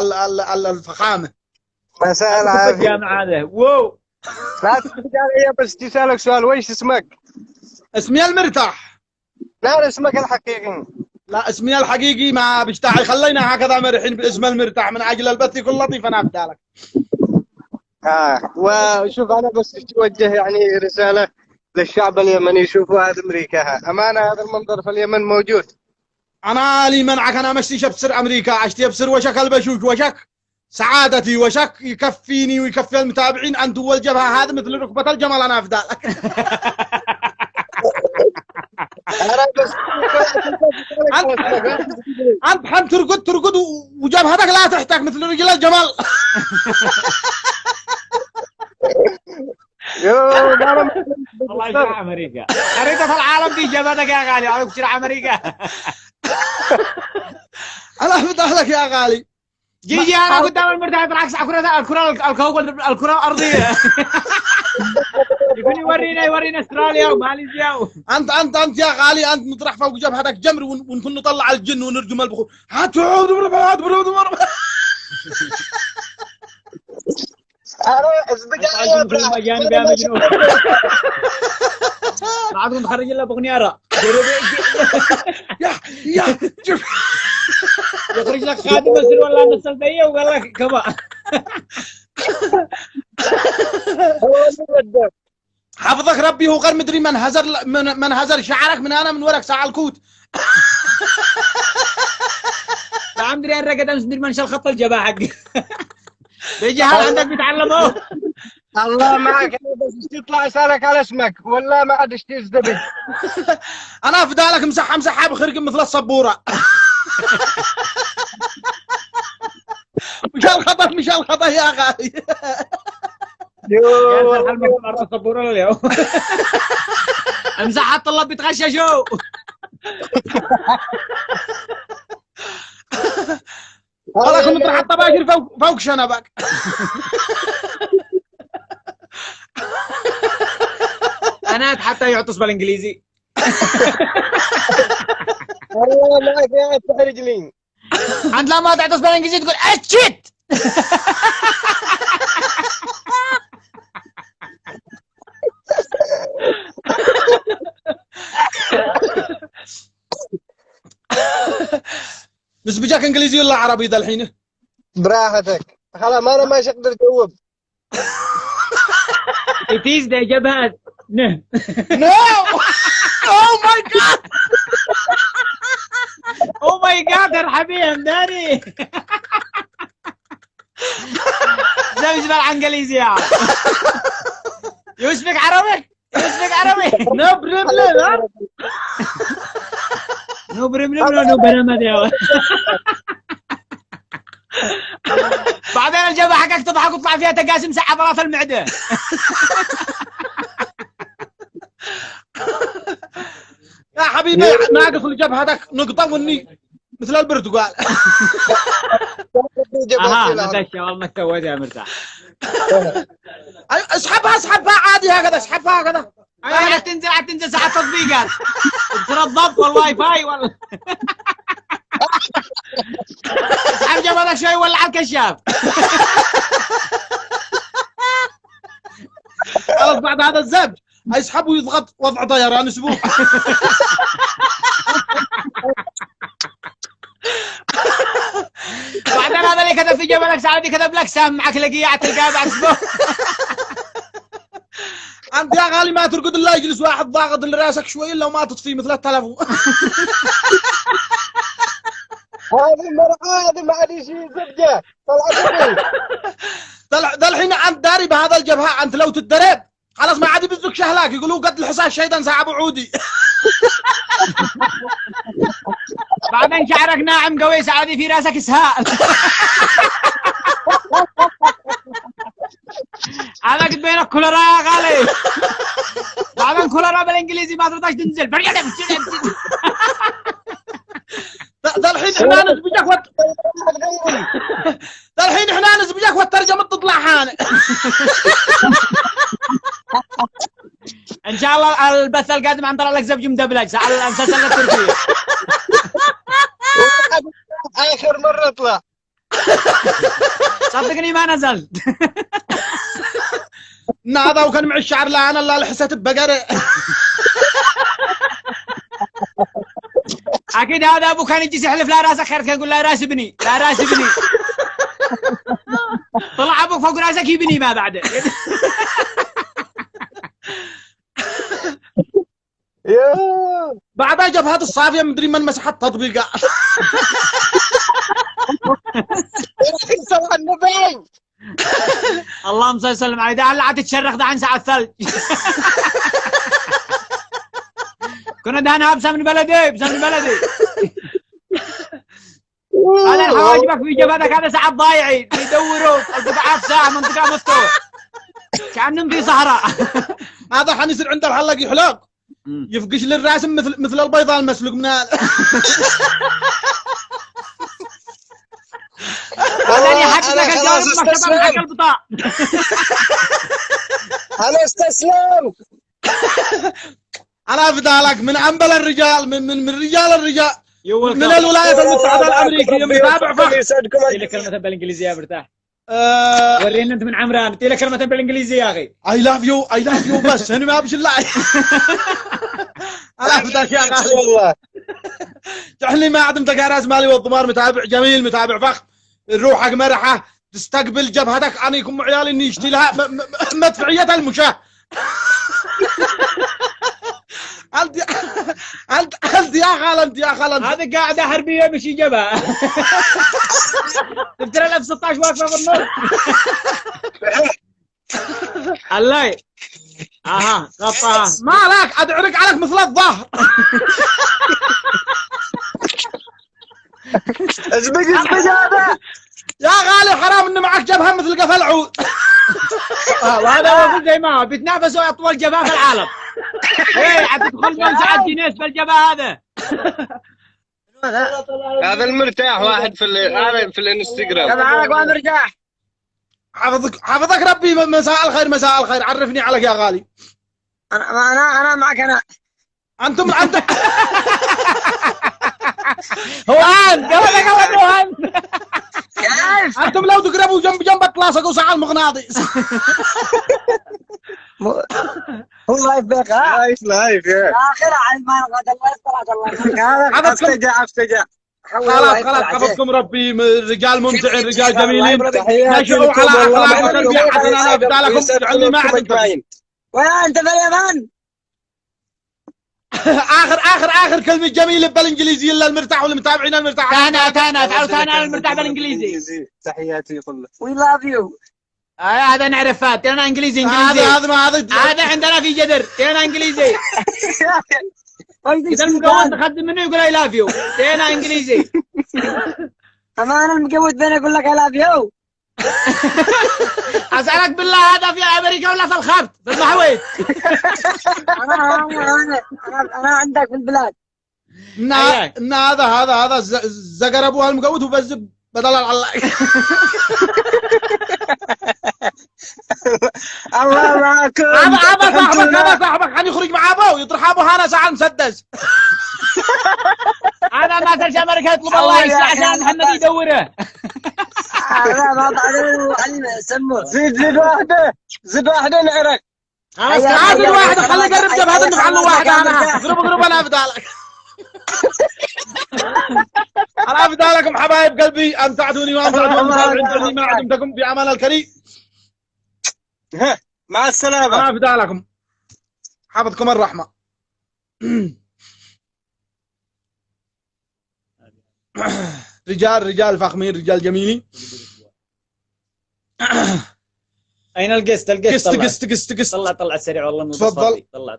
الفخامه. مساء العافيه. الجامعه هذا واو. لا تسأل علي بس تسألك سؤال، ويش اسمك؟ اسمي المرتاح. لا اسمك الحقيقي. لا اسمي الحقيقي ما بيشتاعي، خلينا هكذا مرحين باسم المرتاح من اجل البث يكون لطيف. انا افدالك. وشوف انا بس توجه يعني رساله للشعب اليمني. شوفوا هذا امريكا، امانه هذا المنظر في اليمن موجود. انا لي منعك، انا مشتي بسر امريكا، عشتي بسر وشك البشوش، وشك سعادتي، وشك يكفيني ويكفي المتابعين. انت والجبهه هذا مثل ركبه الجمل. انا افدالك. انا بس انت حن ترقد وجبهتك لا تحتاج مثل رجل الجمل. والله شرع امريكا، خريطة العالم دي جبهتك يا غالي. عليك شرع امريكا. انا افدالك يا غالي. جيجي انا قدام المرتاح بالعكس الكره الارضيه. يكون يورينا استراليا وماليزيا انت يا غالي، انت نطرح فوق جبهتك جمر ونكون نطلع الجن ونرجم البخور. انا اصدقائي المجانب يا مجنون. بعدكم تخرج لنا بغنياره. يا شوف يخرج لك خادم مصر ولا السلطيه وقال لك كمان. حفظك ربي. هو غير مدري من هزر شعرك من انا من ورق ساعه الكوت. عم دري انا قدام مدري من شال خط الجبهه حقي. بيجي هل عندك بيتعلموا. الله معك. بس تطلع اسالك على اسمك ولا ما عادش تزدبج. انا افدالك مسحه بخرق مثل الصبوره. مش الخطا يا غالي. يا الحل ما في الصبوره اليوم. امسح الطلاب بيتغششوا. والله كنت نطرح الطباشر فوق شنبك. انا حتى يعطس بالانجليزي. والله معك يا تحرج لي. انت لما تعطس بالانجليزي تقول اشيت. بس بجاك انجليزي ولا عربي ذا الحين؟ براحتك. خلاص ما انا مش اقدر اجاوب. اتيز ده جبهات. نو. اوه ماي جاد. اوه ماي جاد ارحبي يا مداري. زي بالعن انجليزي يا عم. You speak Arabic? You speak Arabic? No problem. No problem. No برمد يا ولد. بعدين الجبهة حقك تضحك وتطلع فيها تقاسم ساعة عضلات المعدة. يا حبيبي ناقص لجبهتك نقطة وني مثل البرتقال. نتشى والله سويت يا مرتاح. اسحبها عادي هكذا. اسحبها هكذا. تنزل ساعة تطبيقات. ترى الضبط والواي فاي ولا. اسحب جبهتك شوي ولا على الكشاف. خلاص بعد هذا الزبج يسحب ويضغط وضع طيران اسبوع. بعدين هذا اللي كتب في جبلك سعودي كتب لك سهم معك لقية تلقاه بعد اسبوع. انت يا غالي ما ترقد الا يجلس واحد ضاغط لراسك شوي الا وما تطفي مثل التلفون. هذه مرة هذه ما عاد شيء زبده. ذا الحين انت داري بهذا الجبهه. انت لو تتدرب خلاص ما عاد يبزك شهلاك. يقولوا قد الحصان شيطان ساعه عودي. بعدين شعرك ناعم قوي سعودي في راسك اسهال. هذا قد بينك كولرا يا غالي. بعدين كولرا بالانجليزي ما ترضاش تنزل. ذا الحين احنا نزبجك ذا الحين احنا نزبجك والترجمه تطلع حانه. ان شاء الله البث القادم عن لك زبج مدبلج على المسلسل التركي. اخر مره اطلع. صدقني ما نزلت. هذا وكان مع الشعر لا انا لا لحست ببقره. اكيد هذا ابو كان يجي يحلف لا راسك خير، كان يقول لا راس ابني لا راس ابني. طلع ابوك فوق راسك يبني ما بعده. بعدها جبهة الصافية مدري من مسح التطبيق. اللهم صل وسلم عليه، ده هلا تتشرخ ده عن ساعة الثلج. كنا دهنها بسمن بلدي بسمن بلدي. هذا الحواجبك في جبهتك هذا ساعات ضايعين يدوروا القطعات ساعة منطقة مفتوح كأنهم في صحراء. هذا حنصير عنده الحلاق يحلق يفقش للراس مثل البيضاء المسلوق من هذا. هذا يحدد لك الجواب مكتبة حق البطاق. انا استسلمت. انا افدالك من عنبل الرجال من رجال الرجال من الولايات الولايات المتحدة الأمريكية متابع فخر. قلت لك كلمة بالإنجليزية برتاح. ورينا أنت من عمران، قلت لك كلمة بالإنجليزية يا أخي. I love you بس هنا ما بشي الله. أنا أفداك يا أخي والله. تحلي ما عدم تقاراز مالي والضمار متابع جميل متابع فخر. روحك مرحة تستقبل جبهتك أنا يكون عيالي إني يشتي لها مدفعية المشاة. انت يا خال هذه قاعده حربيه مش جبهه. تذكر ال F-16 واقفه في النص. الله اها غطاها مالك ادعرق عليك مثل الظهر. ازبق هذا يا غالي حرام ان معك جبهه مثل قفا العود. وهذا هو زي ما هو بيتنافسوا اطول جبهه في العالم. ايه عاد تدخل موسعة جينيس بالجبهه هذا. هذا المرتاح واحد في الانستغرام. تبعك وانا مرتاح. حفظك ربي. مساء الخير عرفني عليك يا غالي. انا معك انا. انتم هوان قبل هوان. كيف انتم لو تقربوا جنب تلاصقوا ساعة المغناطيس. هو لايف بيك لايف يا اخر عن ما غدا الله يستر هذا افتجع خلاص حفظكم ربي. رجال ممتعين رجال جميلين نشأوا على اخلاق وتربية حسنة. انا بدالكم يعني ما عندكم. وين انت في اليمن؟ اخر كلمة جميلة بالانجليزي الا المرتاح والمتابعين المرتاح. تعالوا ثانا المرتاح بالانجليزي. تحياتي كلها. وي لاف يو. هذا نعرف فات انا انجليزي هذا عندنا في جدر انا انجليزي. اذا المقود تخدم منه يقول اي لاف يو انا انجليزي. اما انا المقود بين اقول لك اي لاف يو. اسالك بالله هذا في امريكا ولا في الخرط في المحويت؟ انا عندك في البلاد. هذا زقر ابوها المقود وبزب بدل الله. الله معكم. هذا صاحبك خليه يخرج مع ابوه يطرح ابوه انا ساعه مسدس. انا ما ترجع امريكا يطلب الله يسلع عشان محمد يدوره. لا ما بعدين سموه. زد واحده نعرق. هذا الواحد خليه يقرب جبهه المحل واحد. انا اقرب انا افدالك. انا افدالكم حبايب قلبي امتعتوني وامتعتوني ما عدمتكم في امان الكريم. مع السلامه. انا افدالكم حفظكم الرحمه. رجال فخمين رجال جميلين. اين القسط قسط طلع سريع والله. تفضل. طلع